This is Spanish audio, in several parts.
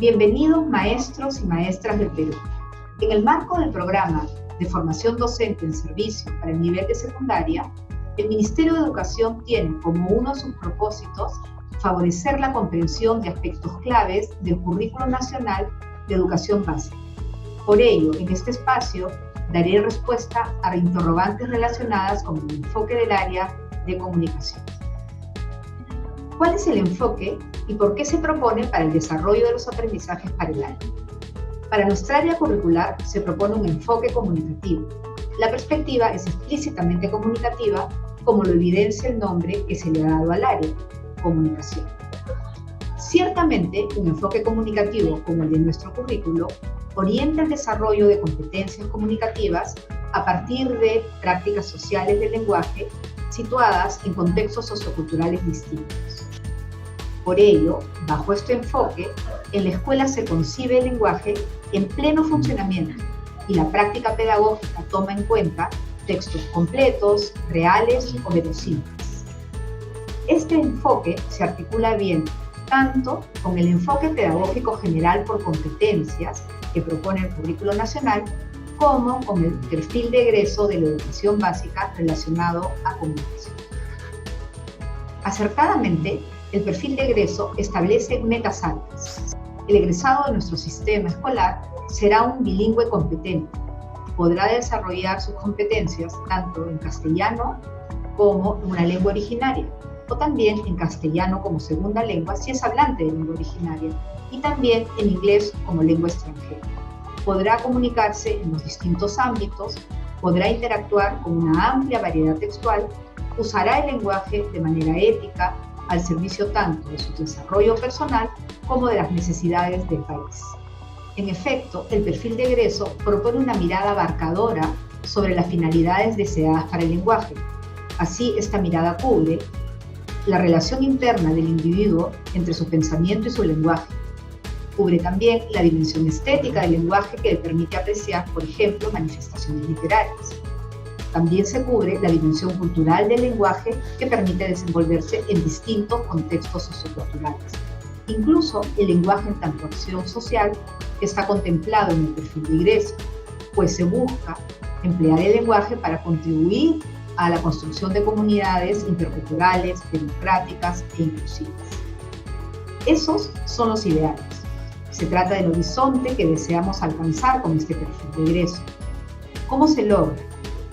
Bienvenidos maestros y maestras del Perú. En el marco del programa de formación docente en servicio para el nivel de secundaria, el Ministerio de Educación tiene como uno de sus propósitos favorecer la comprensión de aspectos claves del Currículo Nacional de Educación Básica. Por ello, en este espacio daré respuesta a interrogantes relacionadas con el enfoque del área de comunicación. ¿Cuál es el enfoque y por qué se propone para el desarrollo de los aprendizajes para el área? Para nuestra área curricular se propone un enfoque comunicativo. La perspectiva es explícitamente comunicativa, como lo evidencia el nombre que se le ha dado al área, comunicación. Ciertamente, un enfoque comunicativo como el de nuestro currículo orienta el desarrollo de competencias comunicativas a partir de prácticas sociales del lenguaje situadas en contextos socioculturales distintos. Por ello, bajo este enfoque, en la escuela se concibe el lenguaje en pleno funcionamiento y la práctica pedagógica toma en cuenta textos completos, reales o verosímiles. Este enfoque se articula bien tanto con el enfoque pedagógico general por competencias que propone el Currículo Nacional, como con el perfil de egreso de la educación básica relacionado a comunicación. Acertadamente, el perfil de egreso establece metas altas. El egresado de nuestro sistema escolar será un bilingüe competente. Podrá desarrollar sus competencias tanto en castellano como en una lengua originaria, o también en castellano como segunda lengua si es hablante de lengua originaria, y también en inglés como lengua extranjera. Podrá comunicarse en los distintos ámbitos, podrá interactuar con una amplia variedad textual, usará el lenguaje de manera ética, al servicio tanto de su desarrollo personal como de las necesidades del país. En efecto, el perfil de egreso propone una mirada abarcadora sobre las finalidades deseadas para el lenguaje. Así, esta mirada cubre la relación interna del individuo entre su pensamiento y su lenguaje. Cubre también la dimensión estética del lenguaje que le permite apreciar, por ejemplo, manifestaciones literarias. También se cubre la dimensión cultural del lenguaje que permite desenvolverse en distintos contextos socioculturales. Incluso el lenguaje en tanto acción social está contemplado en el perfil de ingreso, pues se busca emplear el lenguaje para contribuir a la construcción de comunidades interculturales, democráticas e inclusivas. Esos son los ideales. Se trata del horizonte que deseamos alcanzar con este perfil de egreso. ¿Cómo se logra?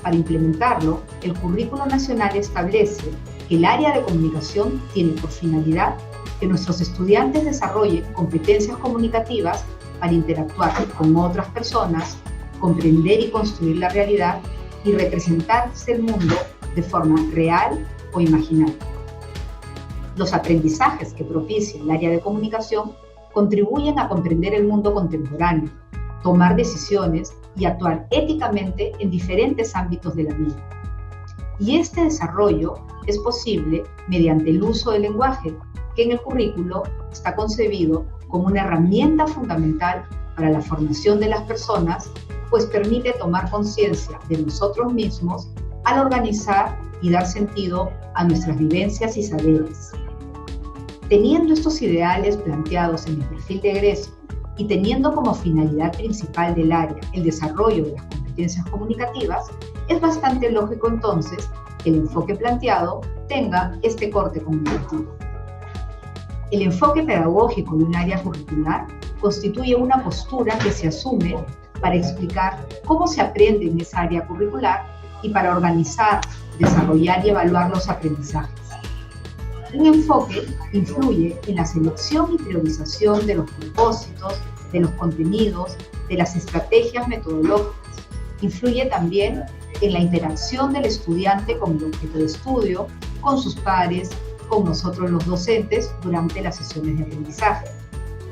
Para implementarlo, el Currículo Nacional establece que el área de comunicación tiene por finalidad que nuestros estudiantes desarrollen competencias comunicativas para interactuar con otras personas, comprender y construir la realidad y representarse el mundo de forma real o imaginaria. Los aprendizajes que propicia el área de comunicación contribuyen a comprender el mundo contemporáneo, tomar decisiones y actuar éticamente en diferentes ámbitos de la vida. Y este desarrollo es posible mediante el uso del lenguaje, que en el currículo está concebido como una herramienta fundamental para la formación de las personas, pues permite tomar conciencia de nosotros mismos al organizar y dar sentido a nuestras vivencias y saberes. Teniendo estos ideales planteados en el perfil de egreso y teniendo como finalidad principal del área el desarrollo de las competencias comunicativas, es bastante lógico entonces que el enfoque planteado tenga este corte comunicativo. El enfoque pedagógico de un área curricular constituye una postura que se asume para explicar cómo se aprende en esa área curricular y para organizar, desarrollar y evaluar los aprendizajes. Un enfoque influye en la selección y priorización de los propósitos, de los contenidos, de las estrategias metodológicas. Influye también en la interacción del estudiante con el objeto de estudio, con sus pares, con nosotros los docentes durante las sesiones de aprendizaje.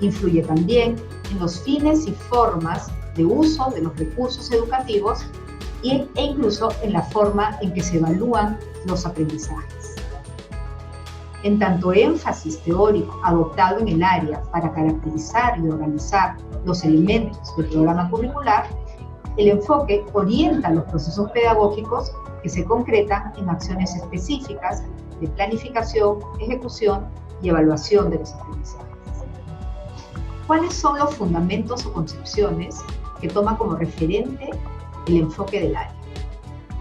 Influye también en los fines y formas de uso de los recursos educativos e incluso en la forma en que se evalúan los aprendizajes. En tanto énfasis teórico adoptado en el área para caracterizar y organizar los elementos del programa curricular, el enfoque orienta los procesos pedagógicos que se concretan en acciones específicas de planificación, ejecución y evaluación de los aprendizajes. ¿Cuáles son los fundamentos o concepciones que toma como referente el enfoque del área?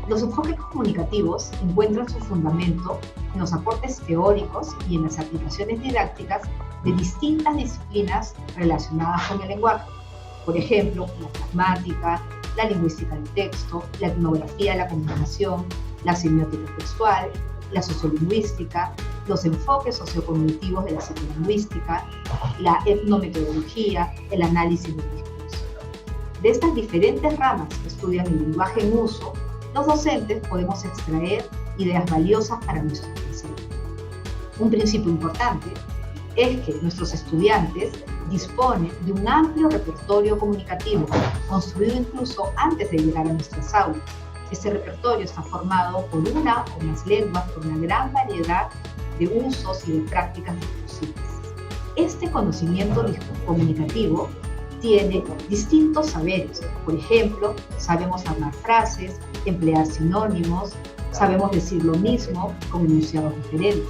Los enfoques comunicativos encuentran su fundamento en los aportes teóricos y en las aplicaciones didácticas de distintas disciplinas relacionadas con el lenguaje. Por ejemplo, la pragmática, la lingüística del texto, la etnografía de la comunicación, la semiótica textual, la sociolingüística, los enfoques sociocognitivos de la psicolingüística, la etnometodología, el análisis del discurso. De estas diferentes ramas que estudian el lenguaje en uso, los docentes podemos extraer ideas valiosas para nuestro presente. Un principio importante es que nuestros estudiantes disponen de un amplio repertorio comunicativo, construido incluso antes de llegar a nuestras aulas. Este repertorio está formado por una o más lenguas, por una gran variedad de usos y de prácticas discursivas. Este conocimiento comunicativo tiene distintos saberes. Por ejemplo, sabemos armar frases, emplear sinónimos, sabemos decir lo mismo con enunciados diferentes.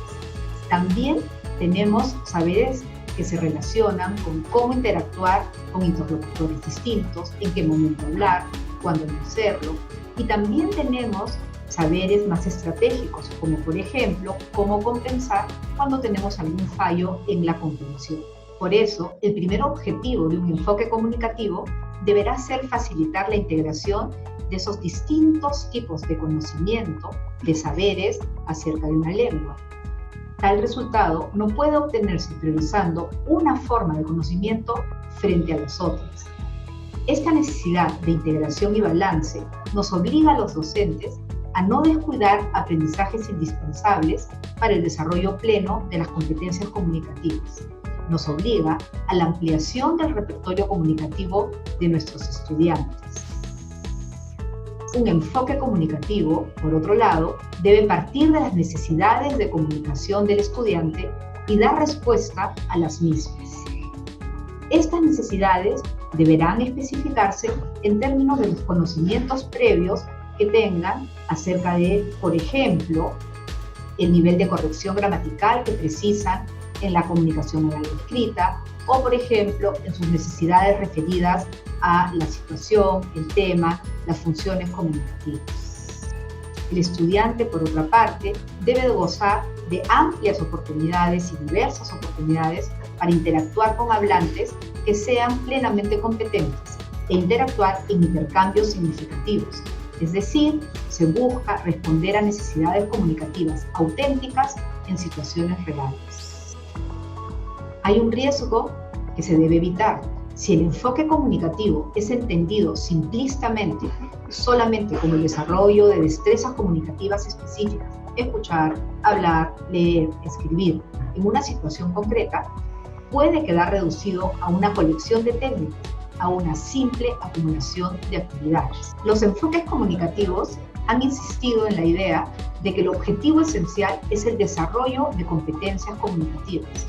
También tenemos saberes que se relacionan con cómo interactuar con interlocutores distintos, en qué momento hablar, cuándo no hacerlo. Y también tenemos saberes más estratégicos, como por ejemplo, cómo compensar cuando tenemos algún fallo en la comprensión. Por eso, el primer objetivo de un enfoque comunicativo deberá ser facilitar la integración de esos distintos tipos de conocimiento, de saberes acerca de una lengua. Tal resultado no puede obtenerse priorizando una forma de conocimiento frente a las otras. Esta necesidad de integración y balance nos obliga a los docentes a no descuidar aprendizajes indispensables para el desarrollo pleno de las competencias comunicativas. Nos obliga a la ampliación del repertorio comunicativo de nuestros estudiantes. Un enfoque comunicativo, por otro lado, debe partir de las necesidades de comunicación del estudiante y dar respuesta a las mismas. Estas necesidades deberán especificarse en términos de los conocimientos previos que tengan acerca de, por ejemplo, el nivel de corrección gramatical que precisan en la comunicación oral o escrita, o por ejemplo, en sus necesidades referidas a la situación, el tema, las funciones comunicativas. El estudiante, por otra parte, debe gozar de amplias oportunidades y diversas oportunidades para interactuar con hablantes que sean plenamente competentes e interactuar en intercambios significativos. Es decir, se busca responder a necesidades comunicativas auténticas en situaciones reales. Hay un riesgo que se debe evitar. Si el enfoque comunicativo es entendido simplistamente solamente como el desarrollo de destrezas comunicativas específicas, escuchar, hablar, leer, escribir, en una situación concreta, puede quedar reducido a una colección de técnicas, a una simple acumulación de actividades. Los enfoques comunicativos han insistido en la idea de que el objetivo esencial es el desarrollo de competencias comunicativas,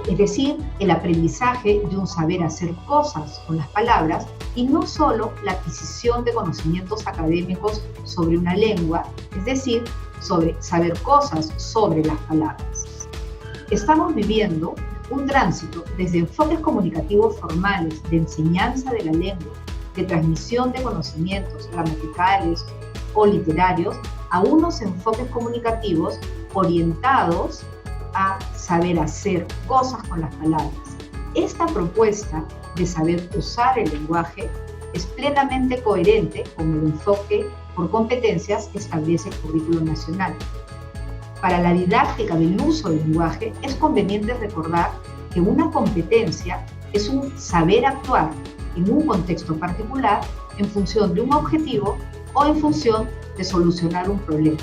es decir, el aprendizaje de un saber hacer cosas con las palabras y no solo la adquisición de conocimientos académicos sobre una lengua, es decir, sobre saber cosas sobre las palabras. Estamos viviendo un tránsito desde enfoques comunicativos formales de enseñanza de la lengua, de transmisión de conocimientos gramaticales o literarios, a unos enfoques comunicativos orientados a saber hacer cosas con las palabras. Esta propuesta de saber usar el lenguaje es plenamente coherente con el enfoque por competencias que establece el Currículo Nacional. Para la didáctica del uso del lenguaje es conveniente recordar que una competencia es un saber actuar en un contexto particular en función de un objetivo o en función de solucionar un problema.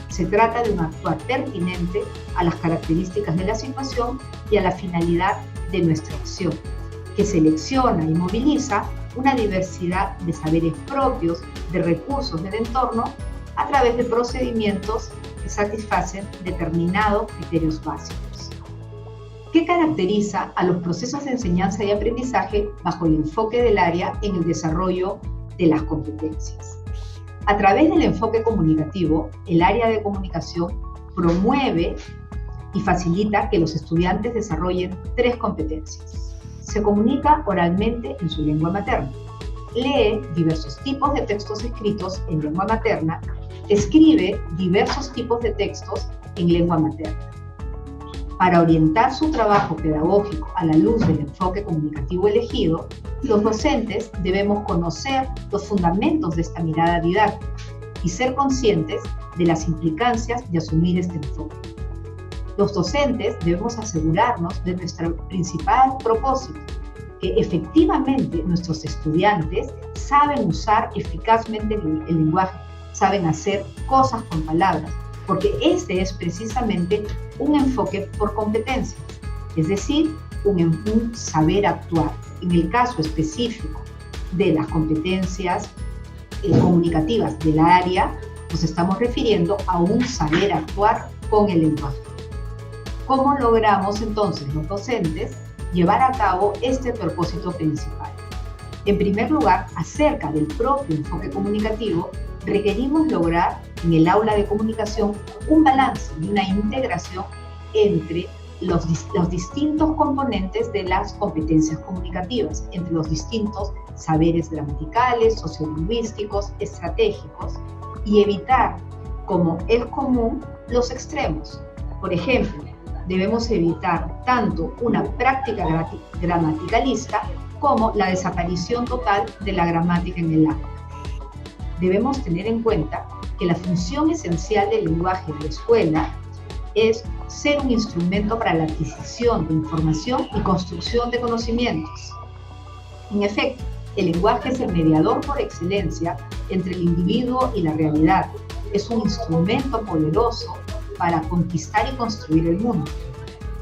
Se trata de un actuar pertinente a las características de la situación y a la finalidad de nuestra acción, que selecciona y moviliza una diversidad de saberes propios, de recursos del entorno, a través de procedimientos que satisfacen determinados criterios básicos. ¿Qué caracteriza a los procesos de enseñanza y aprendizaje bajo el enfoque del área en el desarrollo de las competencias? A través del enfoque comunicativo, el área de comunicación promueve y facilita que los estudiantes desarrollen 3 competencias. Se comunica oralmente en su lengua materna. Lee diversos tipos de textos escritos en lengua materna. Escribe diversos tipos de textos en lengua materna. Para orientar su trabajo pedagógico a la luz del enfoque comunicativo elegido, los docentes debemos conocer los fundamentos de esta mirada didáctica y ser conscientes de las implicancias de asumir este enfoque. Los docentes debemos asegurarnos de nuestro principal propósito, que efectivamente nuestros estudiantes saben usar eficazmente el lenguaje, saben hacer cosas con palabras, porque este es precisamente un enfoque por competencias, es decir, un saber actuar. En el caso específico de las competencias comunicativas del área, nos estamos refiriendo a un saber actuar con el lenguaje. ¿Cómo logramos entonces los docentes llevar a cabo este propósito principal? En primer lugar, acerca del propio enfoque comunicativo, requerimos lograr en el aula de comunicación un balance y una integración entre los distintos componentes de las competencias comunicativas, entre los distintos saberes gramaticales, sociolingüísticos, estratégicos, y evitar, como es común, los extremos. Por ejemplo, debemos evitar tanto una práctica gramaticalista como la desaparición total de la gramática en el aula. Debemos tener en cuenta que la función esencial del lenguaje de la escuela es ser un instrumento para la adquisición de información y construcción de conocimientos. En efecto, el lenguaje es el mediador por excelencia entre el individuo y la realidad. Es un instrumento poderoso para conquistar y construir el mundo.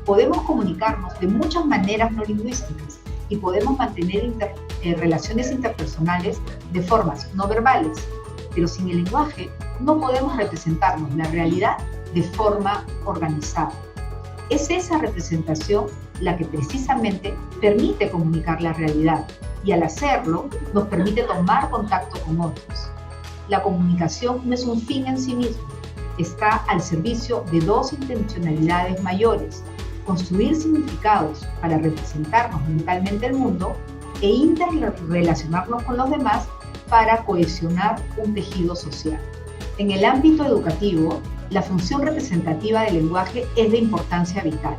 Podemos comunicarnos de muchas maneras no lingüísticas y podemos mantener relaciones interpersonales de formas no verbales, pero sin el lenguaje no podemos representarnos la realidad de forma organizada. Es esa representación la que precisamente permite comunicar la realidad y al hacerlo nos permite tomar contacto con otros. La comunicación no es un fin en sí mismo, está al servicio de dos intencionalidades mayores: construir significados para representarnos mentalmente el mundo e interrelacionarnos con los demás para cohesionar un tejido social. En el ámbito educativo, la función representativa del lenguaje es de importancia vital.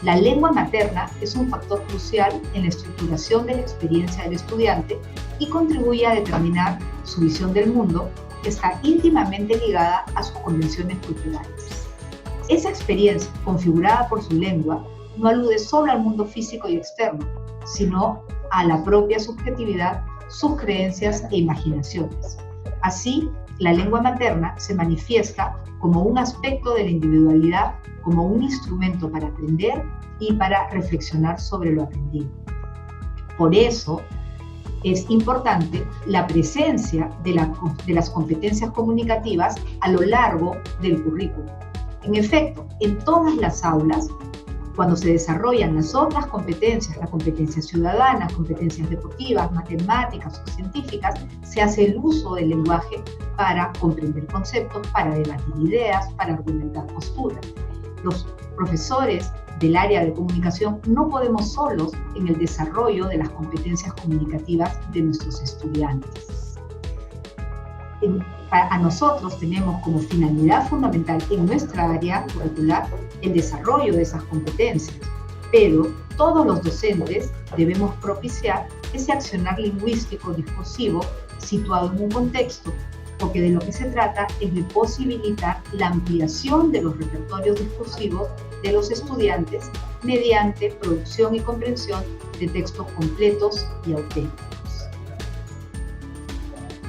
La lengua materna es un factor crucial en la estructuración de la experiencia del estudiante y contribuye a determinar su visión del mundo, que está íntimamente ligada a sus convenciones culturales. Esa experiencia, configurada por su lengua, no alude solo al mundo físico y externo, sino a la propia subjetividad, sus creencias e imaginaciones. Así, la lengua materna se manifiesta como un aspecto de la individualidad, como un instrumento para aprender y para reflexionar sobre lo aprendido. Por eso, es importante la presencia de las competencias comunicativas a lo largo del currículo. En efecto, en todas las aulas, cuando se desarrollan las otras competencias, las competencias ciudadanas, competencias deportivas, matemáticas o científicas, se hace el uso del lenguaje para comprender conceptos, para debatir ideas, para argumentar posturas. Los profesores del área de comunicación no podemos solos en el desarrollo de las competencias comunicativas de nuestros estudiantes. A nosotros tenemos como finalidad fundamental en nuestra área curricular el desarrollo de esas competencias, pero todos los docentes debemos propiciar ese accionar lingüístico discursivo situado en un contexto, porque de lo que se trata es de posibilitar la ampliación de los repertorios discursivos de los estudiantes mediante producción y comprensión de textos completos y auténticos.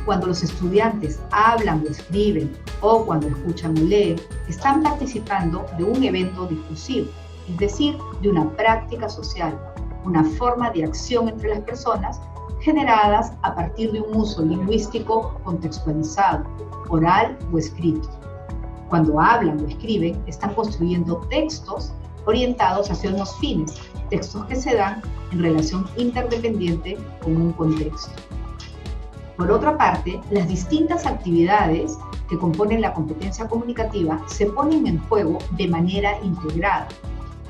Cuando los estudiantes hablan o escriben o cuando escuchan o leen, están participando de un evento discursivo, es decir, de una práctica social, una forma de acción entre las personas generadas a partir de un uso lingüístico contextualizado, oral o escrito. Cuando hablan o escriben, están construyendo textos orientados hacia unos fines, textos que se dan en relación interdependiente con un contexto. Por otra parte, las distintas actividades que componen la competencia comunicativa se ponen en juego de manera integrada.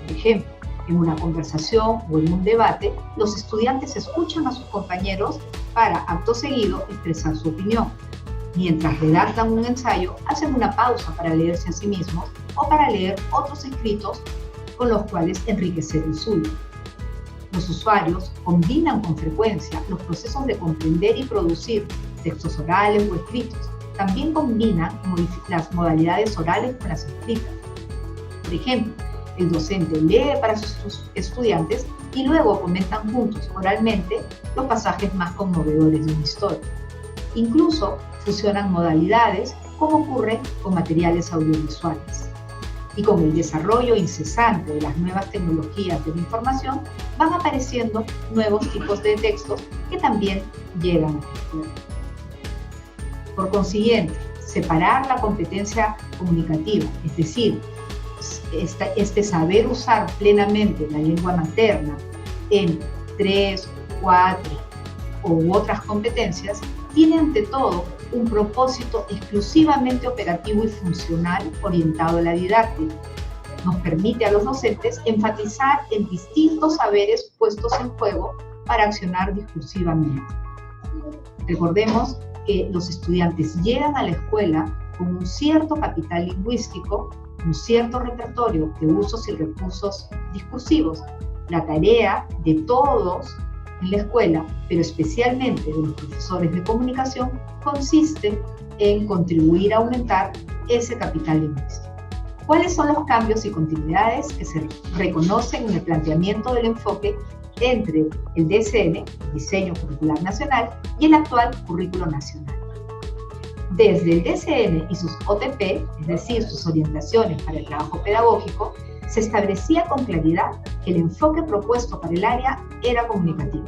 Por ejemplo, En una conversación o en un debate, los estudiantes escuchan a sus compañeros para, acto seguido, expresar su opinión. Mientras redactan un ensayo, hacen una pausa para leerse a sí mismos o para leer otros escritos con los cuales enriquecer el suyo. Los usuarios combinan con frecuencia los procesos de comprender y producir textos orales o escritos. También combinan las modalidades orales con las escritas. Por ejemplo, el docente lee para sus estudiantes y luego comentan juntos oralmente los pasajes más conmovedores de una historia. Incluso fusionan modalidades como ocurre con materiales audiovisuales. Y con el desarrollo incesante de las nuevas tecnologías de la información, van apareciendo nuevos tipos de textos que también llegan a la escuela. Por consiguiente, separar la competencia comunicativa, es decir, este saber usar plenamente la lengua materna en 3, 4 u otras competencias, tiene ante todo un propósito exclusivamente operativo y funcional orientado a la didáctica. Nos permite a los docentes enfatizar en distintos saberes puestos en juego para accionar discursivamente. Recordemos que los estudiantes llegan a la escuela con un cierto capital lingüístico, un cierto repertorio de usos y recursos discursivos. La tarea de todos en la escuela, pero especialmente de los profesores de comunicación, consiste en contribuir a aumentar ese capital lingüístico. ¿Cuáles son los cambios y continuidades que se reconocen en el planteamiento del enfoque entre el DCN, el Diseño Curricular Nacional, y el actual Currículo Nacional? Desde el DCN y sus OTP, es decir, sus orientaciones para el trabajo pedagógico, se establecía con claridad que el enfoque propuesto para el área era comunicativo.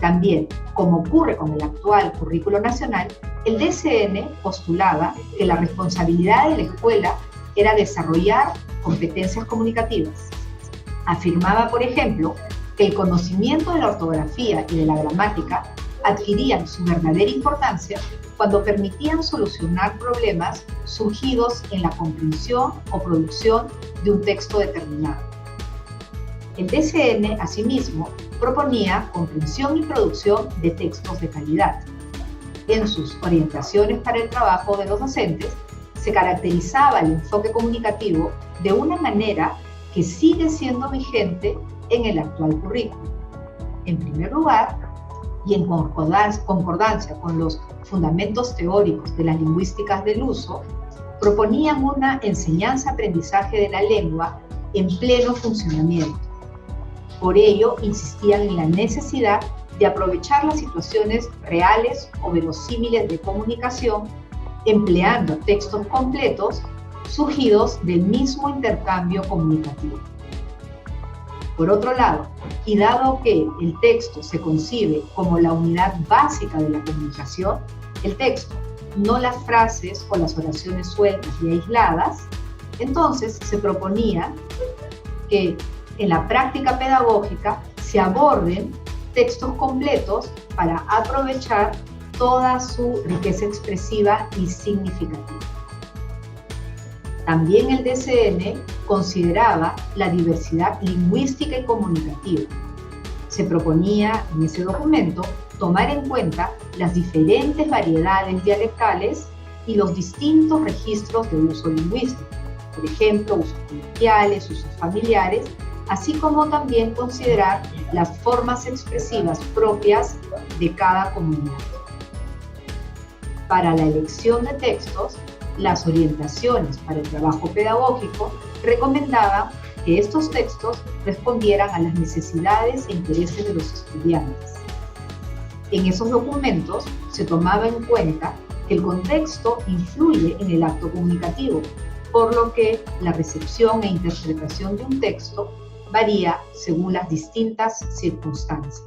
También, como ocurre con el actual Currículo Nacional, el DCN postulaba que la responsabilidad de la escuela era desarrollar competencias comunicativas. Afirmaba, por ejemplo, que el conocimiento de la ortografía y de la gramática adquirían su verdadera importancia cuando permitían solucionar problemas surgidos en la comprensión o producción de un texto determinado. El DCN, asimismo, proponía comprensión y producción de textos de calidad. En sus orientaciones para el trabajo de los docentes, se caracterizaba el enfoque comunicativo de una manera que sigue siendo vigente en el actual currículo. En primer lugar, y en concordancia con los fundamentos teóricos de las lingüísticas del uso, proponían una enseñanza-aprendizaje de la lengua en pleno funcionamiento. Por ello, insistían en la necesidad de aprovechar las situaciones reales o verosímiles de comunicación, empleando textos completos surgidos del mismo intercambio comunicativo. Por otro lado, y dado que el texto se concibe como la unidad básica de la comunicación, el texto, no las frases o las oraciones sueltas y aisladas, entonces se proponía que en la práctica pedagógica se aborden textos completos para aprovechar toda su riqueza expresiva y significativa. También el DCN consideraba la diversidad lingüística y comunicativa. Se proponía en ese documento tomar en cuenta las diferentes variedades dialectales y los distintos registros de uso lingüístico, por ejemplo, usos coloquiales, usos familiares, así como también considerar las formas expresivas propias de cada comunidad. Para la elección de textos, las orientaciones para el trabajo pedagógico recomendaban que estos textos respondieran a las necesidades e intereses de los estudiantes. En esos documentos se tomaba en cuenta que el contexto influye en el acto comunicativo, por lo que la recepción e interpretación de un texto varía según las distintas circunstancias.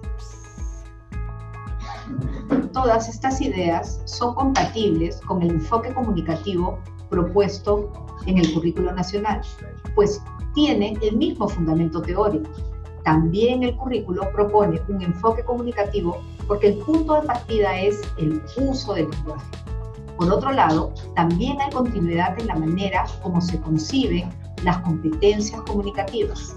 Todas estas ideas son compatibles con el enfoque comunicativo propuesto en el Currículo Nacional, pues tiene el mismo fundamento teórico. También el currículo propone un enfoque comunicativo porque el punto de partida es el uso del lenguaje. Por otro lado, también hay continuidad en la manera como se conciben las competencias comunicativas.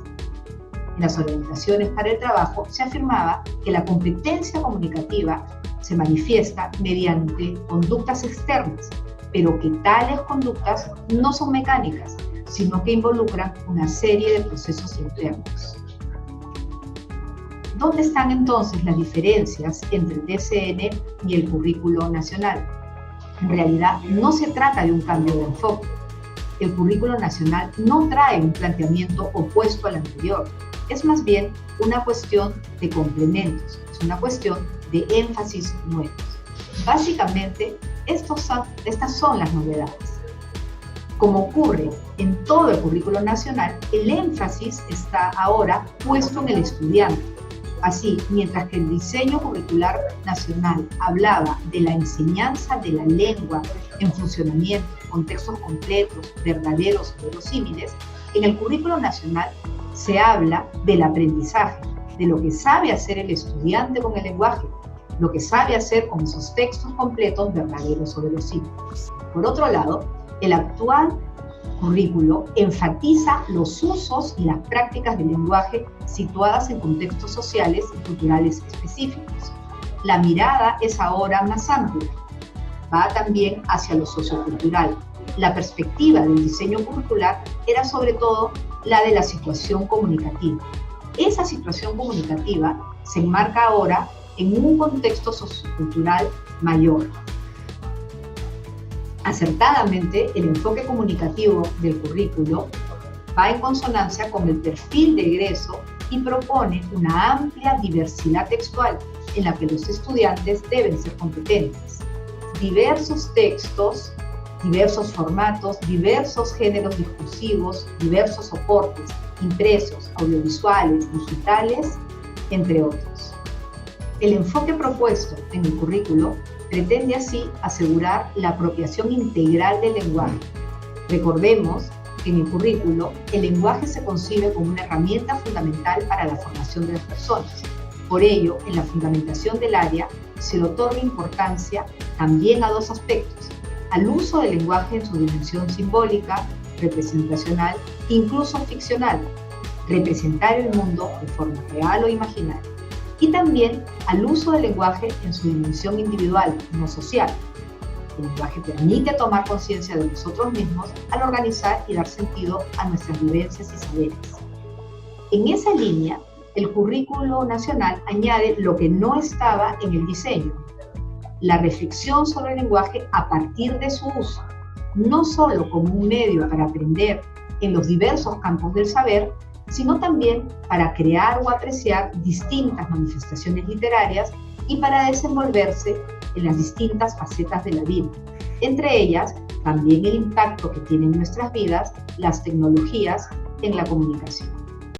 En las orientaciones para el trabajo se afirmaba que la competencia comunicativa se manifiesta mediante conductas externas, pero que tales conductas no son mecánicas, sino que involucran una serie de procesos internos. ¿Dónde están entonces las diferencias entre el DCN y el currículo nacional? En realidad, no se trata de un cambio de enfoque. El currículo nacional no trae un planteamiento opuesto al anterior. Es más bien una cuestión de complementos, es una cuestión de énfasis nuevos. Básicamente, estas son las novedades. Como ocurre en todo el currículo nacional, el énfasis está ahora puesto en el estudiante. Así, mientras que el diseño curricular nacional hablaba de la enseñanza de la lengua en funcionamiento, contextos completos, verdaderos o verosímiles, en el currículo nacional se habla del aprendizaje, de lo que sabe hacer el estudiante con el lenguaje, lo que sabe hacer con esos textos completos, verdaderos o verosímiles. Por otro lado, el actual currículo enfatiza los usos y las prácticas del lenguaje situadas en contextos sociales y culturales específicos. La mirada es ahora más amplia, va también hacia lo sociocultural. La perspectiva del diseño curricular era sobre todo la de la situación comunicativa. Esa situación comunicativa se enmarca ahora en un contexto sociocultural mayor. Acertadamente, el enfoque comunicativo del currículo va en consonancia con el perfil de egreso y propone una amplia diversidad textual en la que los estudiantes deben ser competentes. Diversos textos, diversos formatos, diversos géneros discursivos, diversos soportes, impresos, audiovisuales, digitales, entre otros. El enfoque propuesto en el currículo pretende así asegurar la apropiación integral del lenguaje. Recordemos que en el currículo el lenguaje se concibe como una herramienta fundamental para la formación de las personas. Por ello, en la fundamentación del área se le otorga importancia también a dos aspectos: al uso del lenguaje en su dimensión simbólica, representacional e incluso ficcional, representar el mundo de forma real o imaginaria, y también al uso del lenguaje en su dimensión individual, no social. El lenguaje permite tomar conciencia de nosotros mismos al organizar y dar sentido a nuestras vivencias y saberes. En esa línea, el currículo nacional añade lo que no estaba en el diseño: la reflexión sobre el lenguaje a partir de su uso, no solo como un medio para aprender en los diversos campos del saber, sino también para crear o apreciar distintas manifestaciones literarias y para desenvolverse en las distintas facetas de la vida. Entre ellas, también el impacto que tienen en nuestras vidas las tecnologías en la comunicación.